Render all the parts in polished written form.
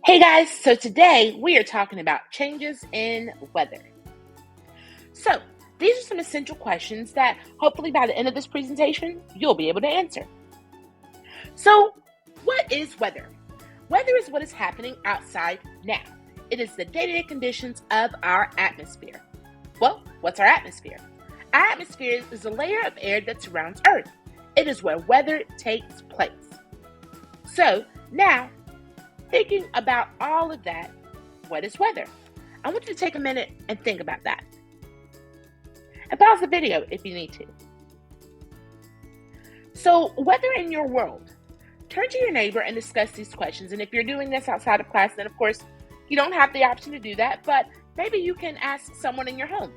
Hey guys, so today we are talking about changes in weather. So, these are some essential questions that hopefully by the end of this presentation, you'll be able to answer. So, what is weather? Weather is what is happening outside now. It is the day-to-day conditions of our atmosphere. Well, what's our atmosphere? Our atmosphere is a layer of air that surrounds Earth. It is where weather takes place. So, now thinking about all of that, what is weather? I want you to take a minute and think about that. And pause the video if you need to. So, weather in your world. Turn to your neighbor and discuss these questions. And if you're doing this outside of class, then of course, you don't have the option to do that, but maybe you can ask someone in your home.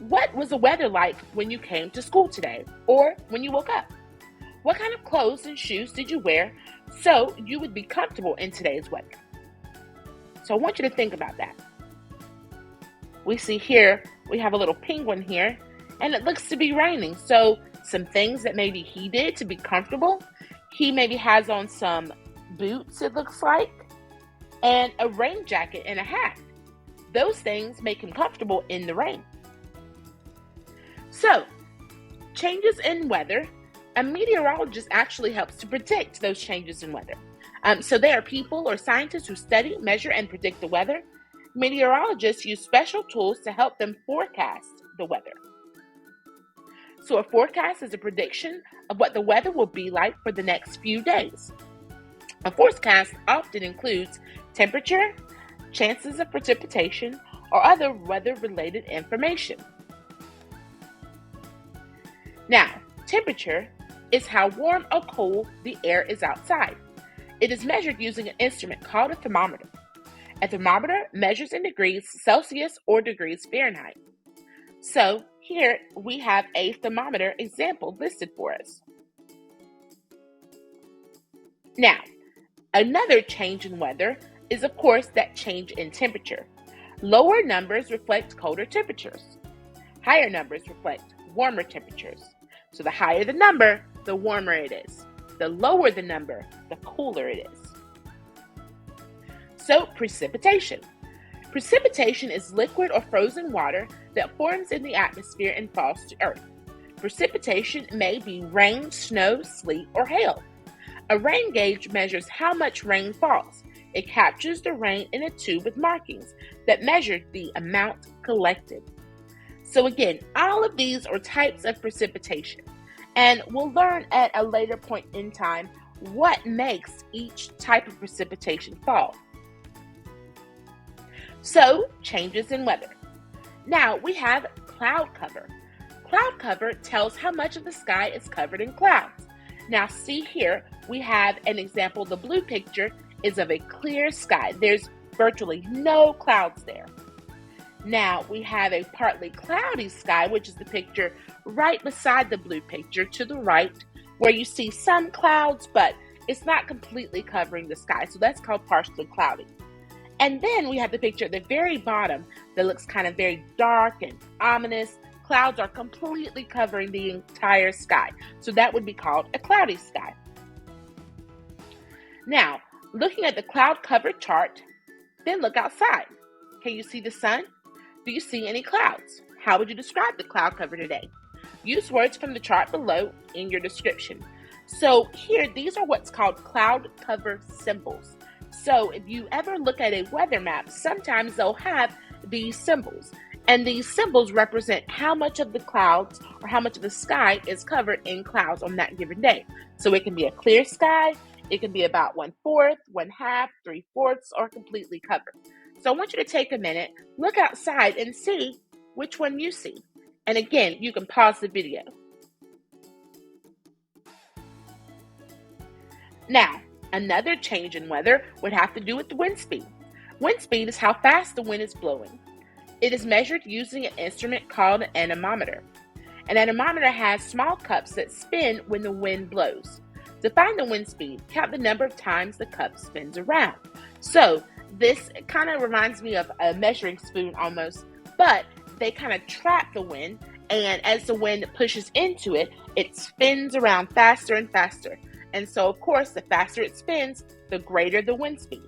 What was the weather like when you came to school today or when you woke up? What kind of clothes and shoes did you wear so you would be comfortable in today's weather? So I want you to think about that. We see here, we have a little penguin here, and it looks to be raining. So some things that maybe he did to be comfortable, he maybe has on some boots, it looks like, and a rain jacket and a hat. Those things make him comfortable in the rain. So, changes in weather. A meteorologist actually helps to predict those changes in weather. So they are people or scientists who study, measure, and predict the weather. Meteorologists use special tools to help them forecast the weather. So a forecast is a prediction of what the weather will be like for the next few days. A forecast often includes temperature, chances of precipitation, or other weather-related information. Now, temperature is how warm or cool the air is outside. It is measured using an instrument called a thermometer. A thermometer measures in degrees Celsius or degrees Fahrenheit. So here we have a thermometer example listed for us. Now, another change in weather is of course that change in temperature. Lower numbers reflect colder temperatures. Higher numbers reflect warmer temperatures. So the higher the number, the warmer it is. The lower the number, the cooler it is. So, precipitation. Precipitation is liquid or frozen water that forms in the atmosphere and falls to Earth. Precipitation may be rain, snow, sleet, or hail. A rain gauge measures how much rain falls. It captures the rain in a tube with markings that measure the amount collected. So again, all of these are types of precipitation, and we'll learn at a later point in time what makes each type of precipitation fall. So, changes in weather. Now we have cloud cover. Cloud cover tells how much of the sky is covered in clouds. Now see here, we have an example. The blue picture is of a clear sky. There's virtually no clouds there. Now we have a partly cloudy sky, which is the picture right beside the blue picture to the right, where you see some clouds, but it's not completely covering the sky. So that's called partially cloudy. And then we have the picture at the very bottom that looks kind of very dark and ominous. Clouds are completely covering the entire sky. So that would be called a cloudy sky. Now, looking at the cloud cover chart, then look outside. Can you see the sun? Do you see any clouds? How would you describe the cloud cover today? Use words from the chart below in your description. So here, these are what's called cloud cover symbols. So if you ever look at a weather map, sometimes they'll have these symbols. And these symbols represent how much of the clouds or how much of the sky is covered in clouds on that given day. So it can be a clear sky, it can be about 1/4, 1/2, 3/4, or completely covered. So I want you to take a minute, look outside and see which one you see. And again, you can pause the video. Now, another change in weather would have to do with the wind speed. Wind speed is how fast the wind is blowing. It is measured using an instrument called an anemometer. An anemometer has small cups that spin when the wind blows. To find the wind speed, count the number of times the cup spins around. So this kind of reminds me of a measuring spoon almost, but they kind of trap the wind, and as the wind pushes into it, it spins around faster and faster. And so, of course, the faster it spins, the greater the wind speed.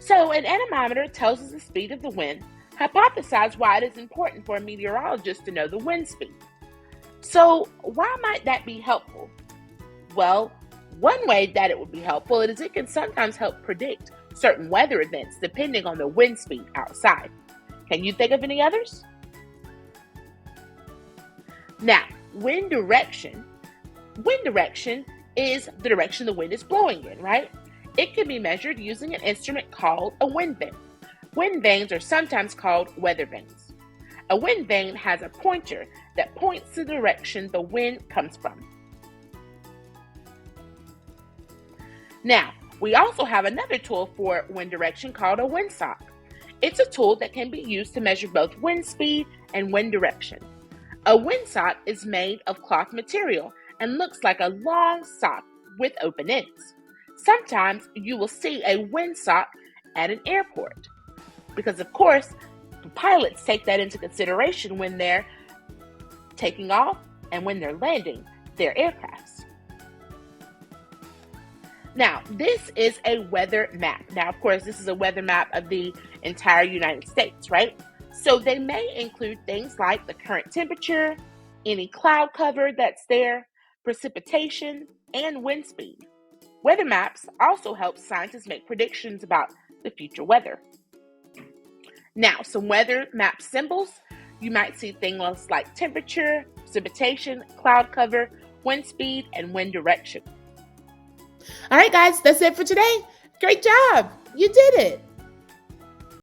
So an anemometer tells us the speed of the wind. Hypothesize why it is important for a meteorologist to know the wind speed. So why might that be helpful? Well, one way that it would be helpful is it can sometimes help predict certain weather events depending on the wind speed outside. Can you think of any others? Now, wind direction. Wind direction is the direction the wind is blowing in, right? It can be measured using an instrument called a wind vane. Wind vanes are sometimes called weather vanes. A wind vane has a pointer that points to the direction the wind comes from. Now, we also have another tool for wind direction called a windsock. It's a tool that can be used to measure both wind speed and wind direction. A windsock is made of cloth material and looks like a long sock with open ends. Sometimes you will see a windsock at an airport because, of course, the pilots take that into consideration when they're taking off and when they're landing their aircrafts. Now, this is a weather map. Now, of course, this is a weather map of the entire United States, right? So they may include things like the current temperature, any cloud cover that's there, precipitation, and wind speed. Weather maps also help scientists make predictions about the future weather. Now, some weather map symbols. You might see things like temperature, precipitation, cloud cover, wind speed, and wind direction. All right, guys, that's it for today. Great job. You did it.